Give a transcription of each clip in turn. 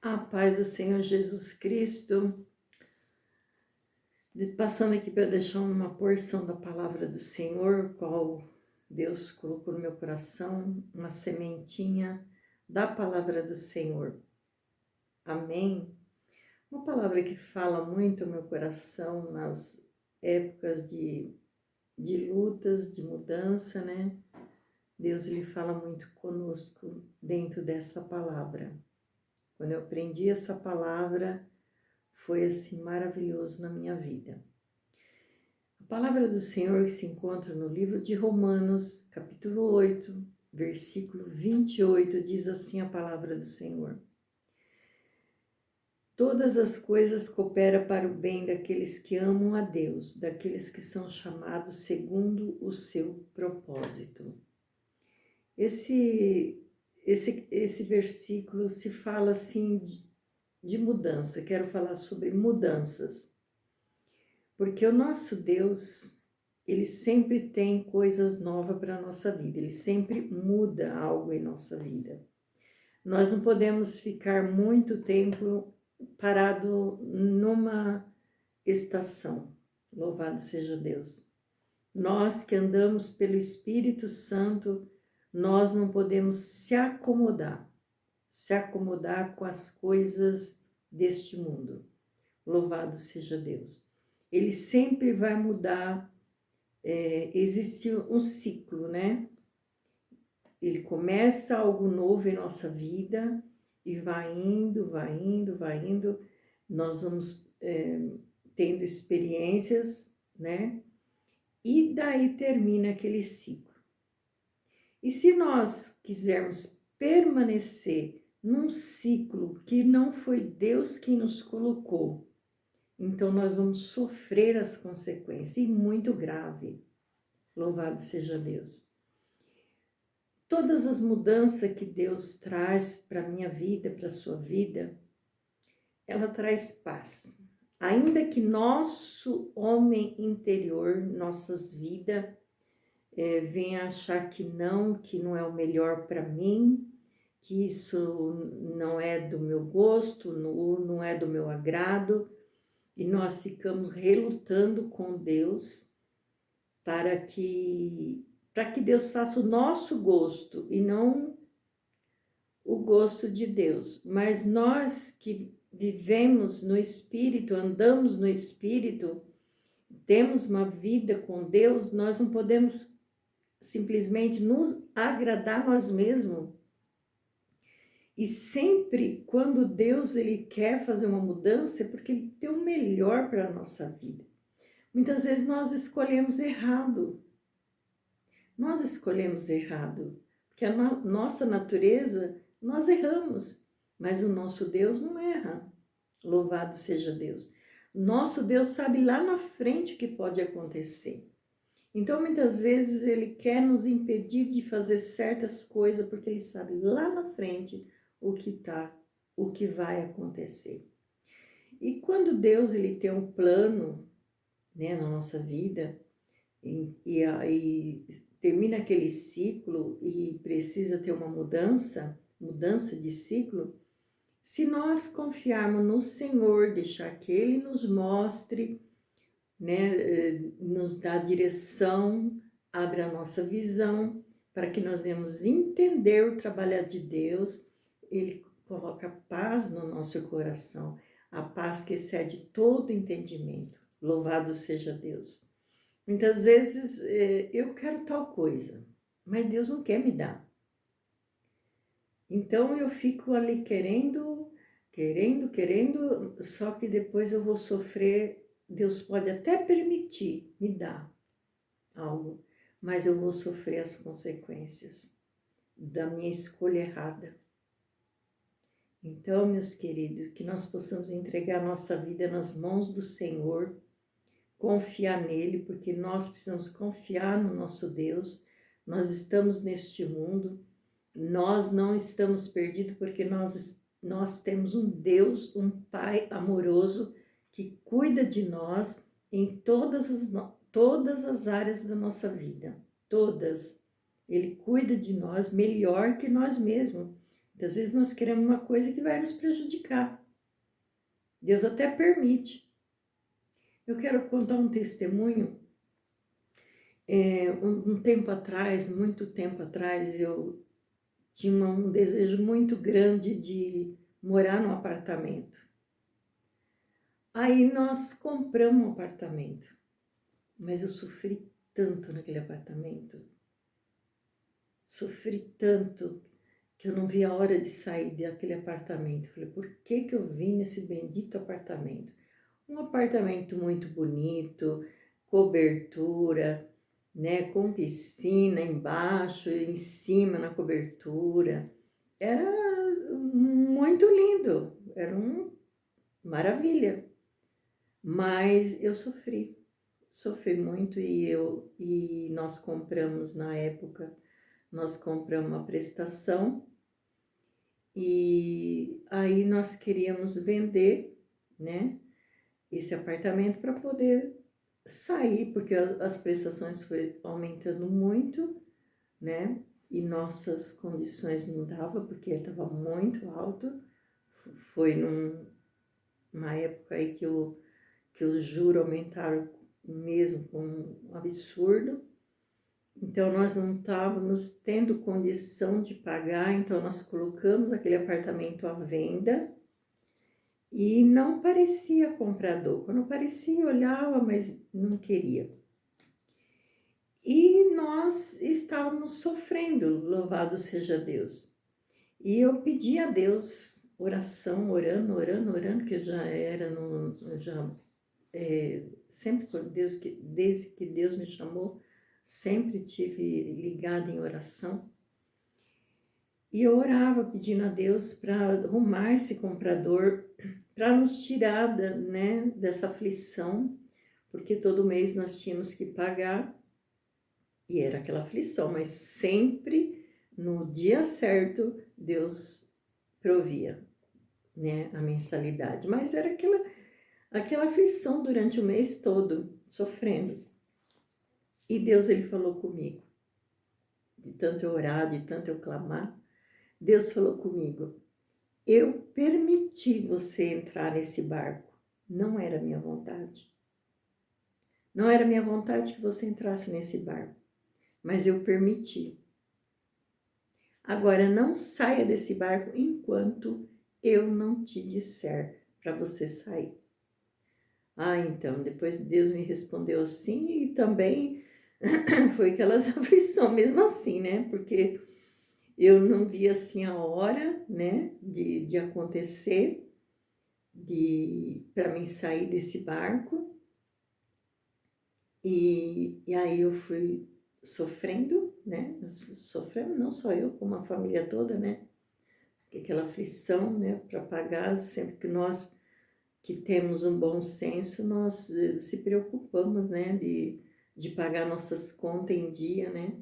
A paz do Senhor Jesus Cristo, passando aqui para deixar uma porção da palavra do Senhor, qual Deus colocou no meu coração, uma sementinha da palavra do Senhor. Amém? Uma palavra que fala muito ao meu coração nas épocas de lutas, de mudança, né? Deus ele fala muito conosco dentro dessa palavra. Quando eu aprendi essa palavra, foi assim maravilhoso na minha vida. A palavra do Senhor se encontra no livro de Romanos, capítulo 8, versículo 28, diz assim a palavra do Senhor: Todas as coisas cooperam para o bem daqueles que amam a Deus, daqueles que são chamados segundo o seu propósito. Esse versículo se fala assim de mudança. Quero falar sobre mudanças. Porque o nosso Deus, ele sempre tem coisas novas para a nossa vida, ele sempre muda algo em nossa vida. Nós não podemos ficar muito tempo parado numa estação. Louvado seja Deus. Nós que andamos pelo Espírito Santo, nós não podemos se acomodar com as coisas deste mundo. Louvado seja Deus. Ele sempre vai mudar, existe um ciclo, né? Ele começa algo novo em nossa vida e vai indo, vai indo, vai indo. Nós vamos tendo experiências, né? E daí termina aquele ciclo. E se nós quisermos permanecer num ciclo que não foi Deus quem nos colocou, então nós vamos sofrer as consequências, e muito grave. Louvado seja Deus. Todas as mudanças que Deus traz para a minha vida, para a sua vida, ela traz paz. Ainda que nosso homem interior, nossas vidas, venha achar que não é o melhor para mim, que isso não é do meu gosto, não é do meu agrado, e nós ficamos relutando com Deus para que Deus faça o nosso gosto e não o gosto de Deus. Mas nós que vivemos no Espírito, andamos no Espírito, temos uma vida com Deus, nós não podemos simplesmente nos agradar nós mesmos. E sempre quando Deus ele quer fazer uma mudança, é porque ele tem o melhor para a nossa vida. Muitas vezes nós escolhemos errado. Nós escolhemos errado, porque a nossa natureza, nós erramos, mas o nosso Deus não erra. Louvado seja Deus. Nosso Deus sabe lá na frente o que pode acontecer. Então, muitas vezes, ele quer nos impedir de fazer certas coisas, porque ele sabe lá na frente o que vai acontecer. E quando Deus ele tem um plano, né, na nossa vida, e termina aquele ciclo e precisa ter uma mudança de ciclo, se nós confiarmos no Senhor, deixar que Ele nos mostre, né, nos dá direção, abre a nossa visão, para que nós venhamos entender o trabalho de Deus, Ele coloca paz no nosso coração, a paz que excede todo entendimento. Louvado seja Deus. Muitas vezes eu quero tal coisa, mas Deus não quer me dar. Então eu fico ali querendo, só que depois eu vou sofrer. Deus pode até permitir me dar algo, mas eu vou sofrer as consequências da minha escolha errada. Então, meus queridos, que nós possamos entregar nossa vida nas mãos do Senhor, confiar nele, porque nós precisamos confiar no nosso Deus. Nós estamos neste mundo, nós não estamos perdidos, porque nós temos um Deus, um Pai amoroso, que cuida de nós em todas as áreas da nossa vida, todas. Ele cuida de nós melhor que nós mesmos, Às vezes nós queremos uma coisa que vai nos prejudicar. Deus até permite. Eu quero contar um testemunho. Um tempo atrás, muito tempo atrás, eu tinha um desejo muito grande de morar num apartamento. Aí nós compramos um apartamento, mas eu sofri tanto naquele apartamento, sofri tanto que eu não vi a hora de sair daquele apartamento. Falei, por que que eu vim nesse bendito apartamento? Um apartamento muito bonito, cobertura, né, com piscina embaixo, em cima na cobertura. Era muito lindo, era uma maravilha. Mas eu sofri muito e nós compramos na época, nós compramos uma prestação e aí nós queríamos vender, né, esse apartamento para poder sair, porque as prestações foi aumentando muito, né, e nossas condições não dava porque estava muito alto. Foi numa época aí que os juros aumentaram mesmo com um absurdo. Então, nós não estávamos tendo condição de pagar, então nós colocamos aquele apartamento à venda e não parecia comprador. Quando parecia, olhava, mas não queria. E nós estávamos sofrendo, louvado seja Deus. E eu pedi a Deus oração, orando, que já era, sempre com Deus, desde que Deus me chamou, sempre tive ligada em oração. E eu orava pedindo a Deus para arrumar esse comprador, para nos tirar né, dessa aflição, porque todo mês nós tínhamos que pagar, e era aquela aflição, mas sempre no dia certo Deus provia, né, a mensalidade. Mas era aquela aflição durante o mês todo, sofrendo. E Deus, ele falou comigo, de tanto eu orar, de tanto eu clamar, Deus falou comigo, eu permiti você entrar nesse barco, não era minha vontade. Não era minha vontade que você entrasse nesse barco, mas eu permiti. Agora não saia desse barco enquanto eu não te disser para você sair. Então, depois Deus me respondeu assim e também foi aquelas aflições, mesmo assim, né? Porque eu não via assim a hora, né, de acontecer, para mim sair desse barco. E aí eu fui sofrendo, né? Sofrendo não só eu, como a família toda, né? Aquela aflição, né? Para pagar, sempre que nós que temos um bom senso, nós se preocupamos, né? De pagar nossas contas em dia, né?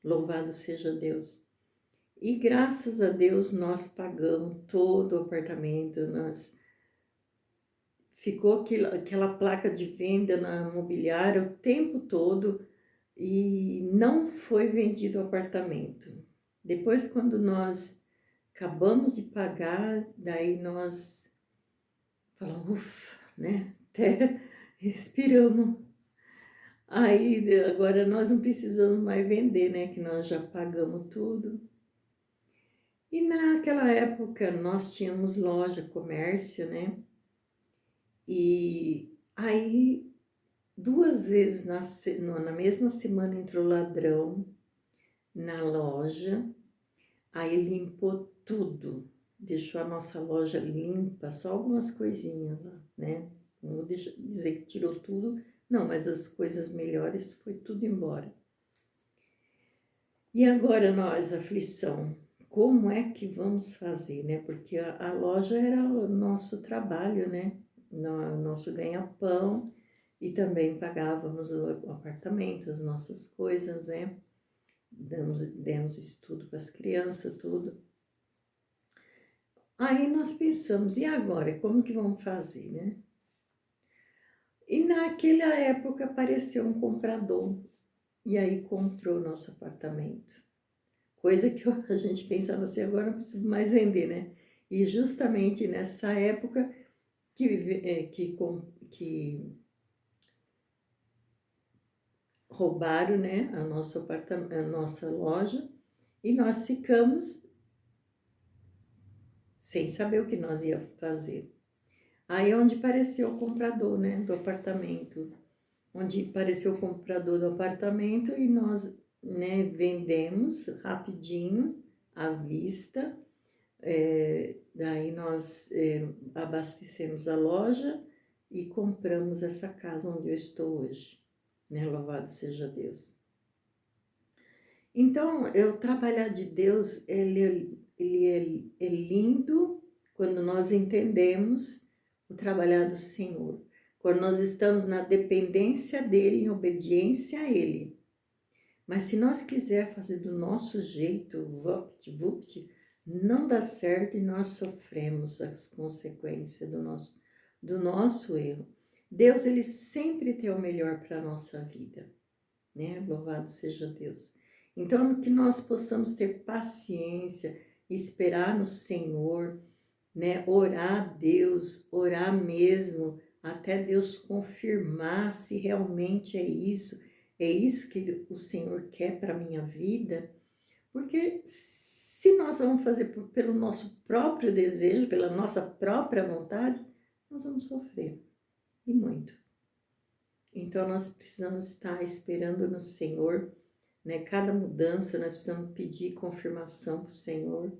Louvado seja Deus. E graças a Deus nós pagamos todo o apartamento, ficou aquela placa de venda na imobiliária o tempo todo e não foi vendido o apartamento. Depois, quando nós acabamos de pagar, daí nós falamos, ufa, né? Até respiramos. Aí agora nós não precisamos mais vender, né? Que nós já pagamos tudo. E naquela época nós tínhamos loja, comércio, né? E aí 2 vezes na mesma semana entrou ladrão na loja, aí limpou tudo, deixou a nossa loja limpa, só algumas coisinhas lá, né? Não vou dizer que tirou tudo, não, mas as coisas melhores foi tudo embora. E agora nós, aflição, como é que vamos fazer, né? Porque a loja era o nosso trabalho, né? Nosso ganha-pão, e também pagávamos o apartamento, as nossas coisas, né? Demos estudo para as crianças, tudo. Aí nós pensamos, e agora? Como que vamos fazer, né? E naquela época apareceu um comprador, e aí comprou nosso apartamento. coisa que a gente pensava assim, agora não preciso mais vender, né? E justamente nessa época que roubaram, né, a nossa loja, e nós ficamos sem saber o que nós ia fazer. Aí onde apareceu o comprador, né, do apartamento, onde apareceu o comprador do apartamento e nós, né, vendemos rapidinho à vista. Daí nós abastecemos a loja e compramos essa casa onde eu estou hoje, né? Louvado seja Deus. Então, eu trabalhar de Deus, ele é lindo quando nós entendemos o trabalhar do Senhor, quando nós estamos na dependência dEle, em obediência a Ele. Mas se nós quiser fazer do nosso jeito, vupt-vupt, não dá certo e nós sofremos as consequências do nosso erro. Deus, ele sempre tem o melhor para a nossa vida, né? Louvado seja Deus. Então, que nós possamos ter paciência, esperar no Senhor, né? Orar a Deus, orar mesmo, até Deus confirmar se realmente é isso que o Senhor quer para a minha vida. Porque se nós vamos fazer pelo nosso próprio desejo, pela nossa própria vontade, nós vamos sofrer, e muito. Então nós precisamos estar esperando no Senhor, né? Cada mudança nós precisamos pedir confirmação para o Senhor.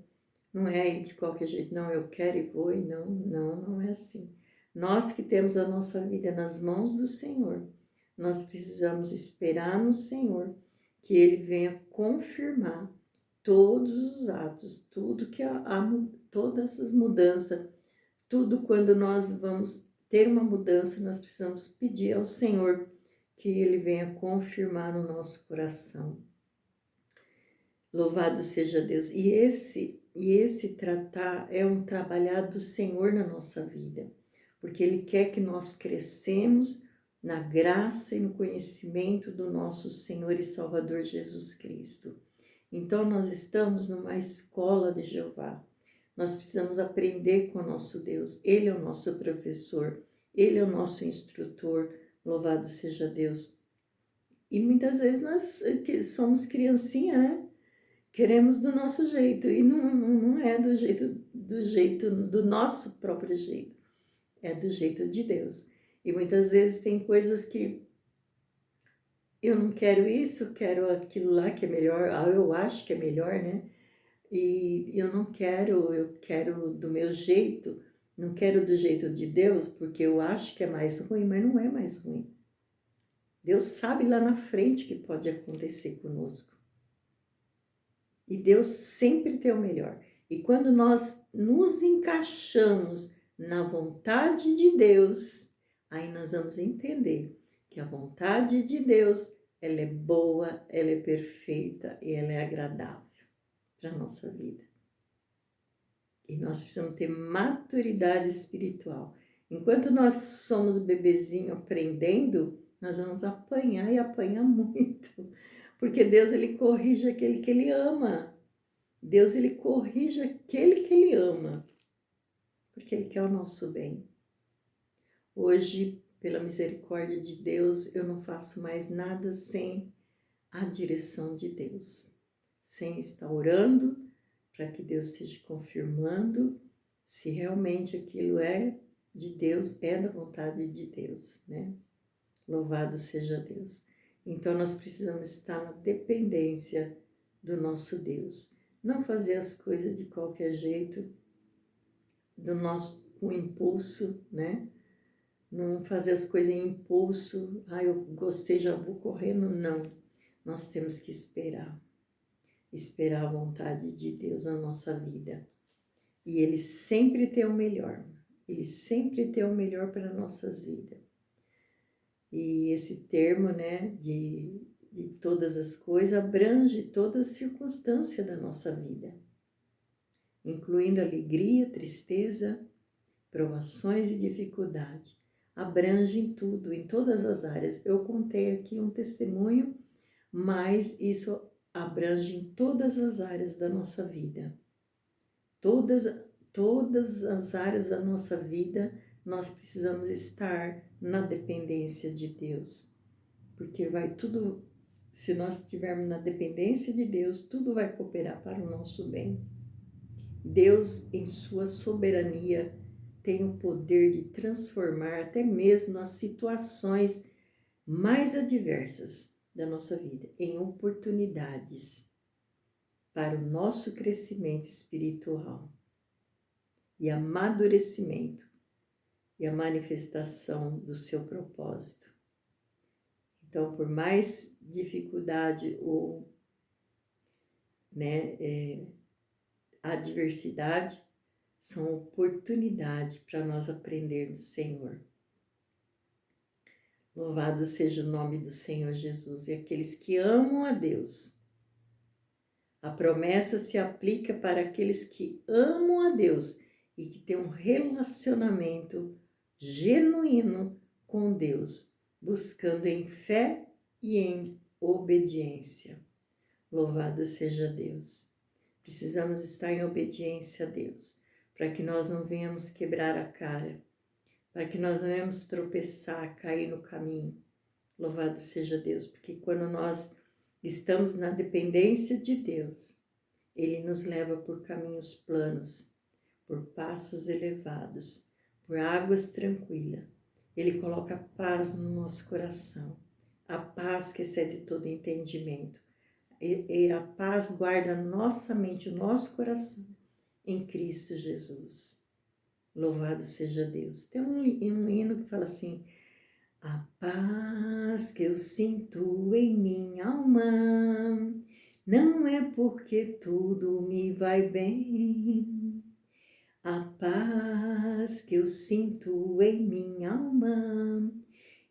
Não é de qualquer jeito, não, eu quero e vou, e não é assim. Nós que temos a nossa vida nas mãos do Senhor, nós precisamos esperar no Senhor, que Ele venha confirmar todos os atos, tudo que todas essas mudanças, tudo quando nós vamos ter uma mudança, nós precisamos pedir ao Senhor que Ele venha confirmar no nosso coração. Louvado seja Deus. E esse tratar é um trabalhar do Senhor na nossa vida, porque Ele quer que nós crescemos na graça e no conhecimento do nosso Senhor e Salvador Jesus Cristo. Então nós estamos numa escola de Jeová. Nós precisamos aprender com o nosso Deus. Ele é o nosso professor, Ele é o nosso instrutor. Louvado seja Deus. E muitas vezes nós somos criancinha, né? Queremos do nosso jeito, e não é do jeito, do nosso próprio jeito, é do jeito de Deus. E muitas vezes tem coisas que eu não quero isso, quero aquilo lá que é melhor, eu acho que é melhor, né? E eu quero do meu jeito, não quero do jeito de Deus, porque eu acho que é mais ruim, mas não é mais ruim. Deus sabe lá na frente o que pode acontecer conosco. E Deus sempre tem o melhor. E quando nós nos encaixamos na vontade de Deus, aí nós vamos entender que a vontade de Deus, ela é boa, ela é perfeita e ela é agradável para a nossa vida. E nós precisamos ter maturidade espiritual. Enquanto nós somos bebezinho aprendendo, nós vamos apanhar e apanhar muito. Porque Deus, ele corrige aquele que ele ama. Deus, ele corrige aquele que ele ama. Porque ele quer o nosso bem. Hoje, pela misericórdia de Deus, eu não faço mais nada sem a direção de Deus. Sem estar orando para que Deus esteja confirmando se realmente aquilo é de Deus, é da vontade de Deus, né? Louvado seja Deus. Então, nós precisamos estar na dependência do nosso Deus. Não fazer as coisas de qualquer jeito, com impulso, né? Não fazer as coisas em impulso. Eu gostei, já vou correndo. Não. Nós temos que esperar. Esperar a vontade de Deus na nossa vida. E Ele sempre tem o melhor. Ele sempre tem o melhor para nossas vidas. E esse termo, né, de todas as coisas, abrange toda a circunstância da nossa vida, incluindo alegria, tristeza, provações e dificuldade. Abrange em tudo, em todas as áreas. Eu contei aqui um testemunho, mas isso abrangem todas as áreas da nossa vida. Todas as áreas da nossa vida, nós precisamos estar na dependência de Deus. Porque vai tudo, se nós estivermos na dependência de Deus, tudo vai cooperar para o nosso bem. Deus, em sua soberania, tem o poder de transformar até mesmo as situações mais adversas da nossa vida em oportunidades para o nosso crescimento espiritual e amadurecimento e a manifestação do seu propósito. Então, por mais dificuldade ou adversidade, são oportunidades para nós aprender do Senhor. Louvado seja o nome do Senhor Jesus. E aqueles que amam a Deus, a promessa se aplica para aqueles que amam a Deus e que têm um relacionamento genuíno com Deus, buscando em fé e em obediência. Louvado seja Deus. Precisamos estar em obediência a Deus, para que nós não venhamos quebrar a cara, para que nós não venhamos tropeçar, cair no caminho. Louvado seja Deus, porque quando nós estamos na dependência de Deus, Ele nos leva por caminhos planos, por passos elevados, por águas tranquilas. Ele coloca paz no nosso coração, a paz que excede todo entendimento. E a paz guarda a nossa mente, o nosso coração em Cristo Jesus. Louvado seja Deus. Tem um hino que fala assim: a paz que eu sinto em minha alma não é porque tudo me vai bem. A paz que eu sinto em minha alma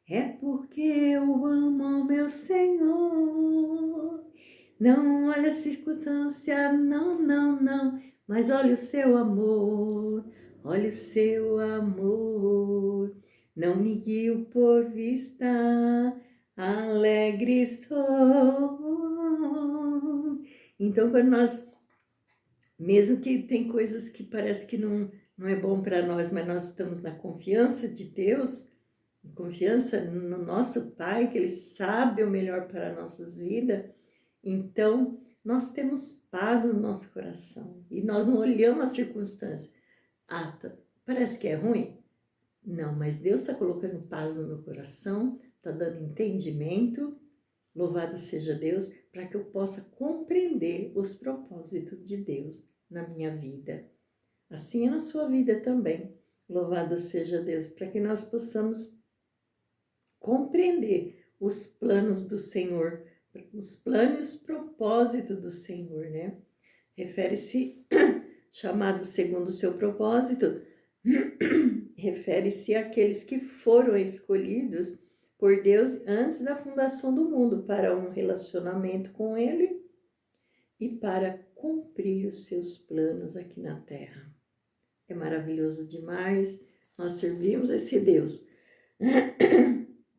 é porque eu amo ao meu Senhor. Não olha a circunstância, não, mas olha o seu amor, olha o seu amor. Não me guio por vista, alegre estou. Então, quando nós, mesmo que tem coisas que parece que não é bom para nós, mas nós estamos na confiança de Deus, confiança no nosso Pai, que Ele sabe o melhor para nossas vidas, então nós temos paz no nosso coração e nós não olhamos as circunstâncias. Parece que é ruim? Não, mas Deus está colocando paz no meu coração, está dando entendimento, louvado seja Deus, para que eu possa compreender os propósitos de Deus na minha vida. Assim é na sua vida também, louvado seja Deus, para que nós possamos compreender os planos do Senhor, os planos e os propósitos do Senhor, né? Refere-se, chamado segundo o seu propósito, refere-se àqueles que foram escolhidos por Deus antes da fundação do mundo para um relacionamento com Ele e para cumprir os seus planos aqui na Terra. É maravilhoso demais nós servimos esse Deus.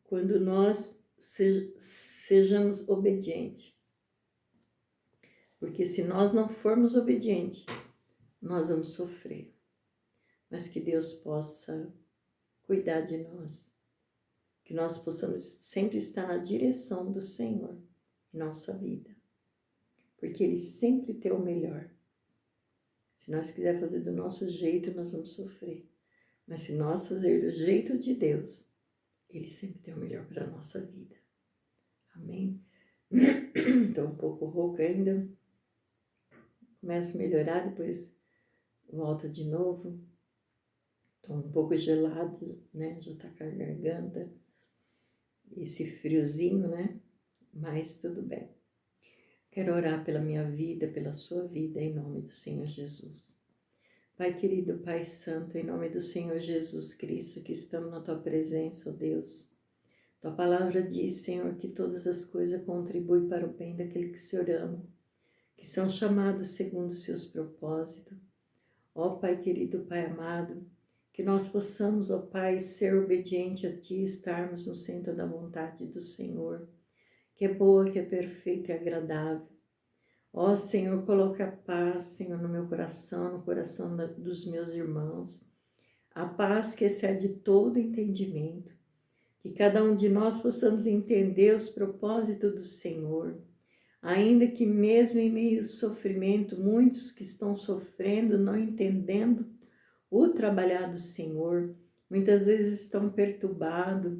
Quando nós sejamos obedientes. Porque se nós não formos obedientes, nós vamos sofrer. Mas que Deus possa cuidar de nós. Que nós possamos sempre estar na direção do Senhor em nossa vida. Porque Ele sempre tem o melhor. Se nós quisermos fazer do nosso jeito, nós vamos sofrer. Mas se nós fazer do jeito de Deus, Ele sempre tem o melhor para a nossa vida. Amém? Estou um pouco rouca ainda. Começo a melhorar, depois volto de novo. Estou um pouco gelado, né? Já está com a garganta. Esse friozinho, né? Mas tudo bem. Quero orar pela minha vida, pela sua vida, em nome do Senhor Jesus. Pai querido, Pai santo, em nome do Senhor Jesus Cristo, que estamos na Tua presença, ó Deus. Tua palavra diz, Senhor, que todas as coisas contribuem para o bem daquele que o Senhor ama, que são chamados segundo os seus propósitos. Ó Pai querido, Pai amado, que nós possamos, ó Pai, ser obediente a Ti, estarmos no centro da vontade do Senhor, que é boa, que é perfeita e agradável. Ó Senhor, coloca a paz, Senhor, no meu coração, no coração dos meus irmãos. A paz que excede todo entendimento. Que cada um de nós possamos entender os propósitos do Senhor. Ainda que mesmo em meio ao sofrimento, muitos que estão sofrendo, não entendendo o trabalhar do Senhor, muitas vezes estão perturbados.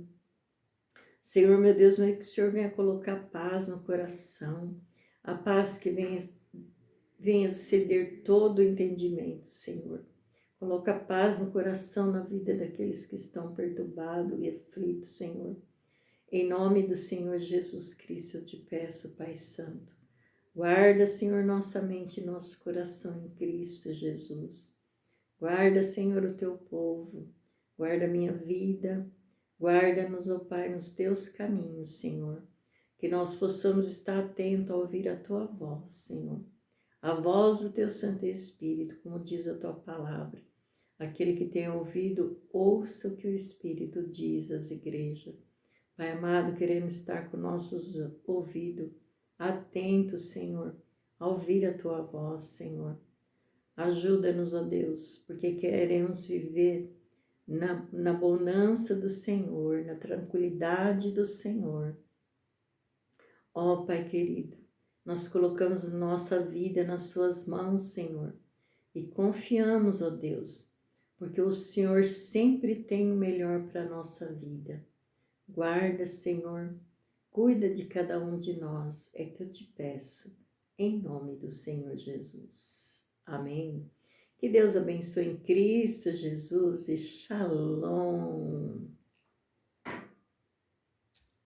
Senhor, meu Deus, mas que o Senhor venha colocar paz no coração, a paz que venha ceder todo o entendimento, Senhor. Coloca paz no coração, na vida daqueles que estão perturbados e aflitos, Senhor. Em nome do Senhor Jesus Cristo, eu te peço, Pai Santo. Guarda, Senhor, nossa mente e nosso coração em Cristo Jesus. Guarda, Senhor, o teu povo. Guarda a minha vida. Guarda-nos, ó Pai, nos teus caminhos, Senhor. Que nós possamos estar atentos a ouvir a tua voz, Senhor. A voz do teu Santo Espírito, como diz a tua palavra. Aquele que tem ouvido, ouça o que o Espírito diz às igrejas. Pai amado, queremos estar com nossos ouvidos atentos, Senhor, a ouvir a tua voz, Senhor. Ajuda-nos, ó Deus, porque queremos viver na bonança do Senhor, na tranquilidade do Senhor. Ó Pai querido, nós colocamos nossa vida nas suas mãos, Senhor, e confiamos, ó Deus, porque o Senhor sempre tem o melhor para a nossa vida. Guarda, Senhor, cuida de cada um de nós, é que eu te peço, em nome do Senhor Jesus. Amém. Que Deus abençoe em Cristo Jesus e Shalom.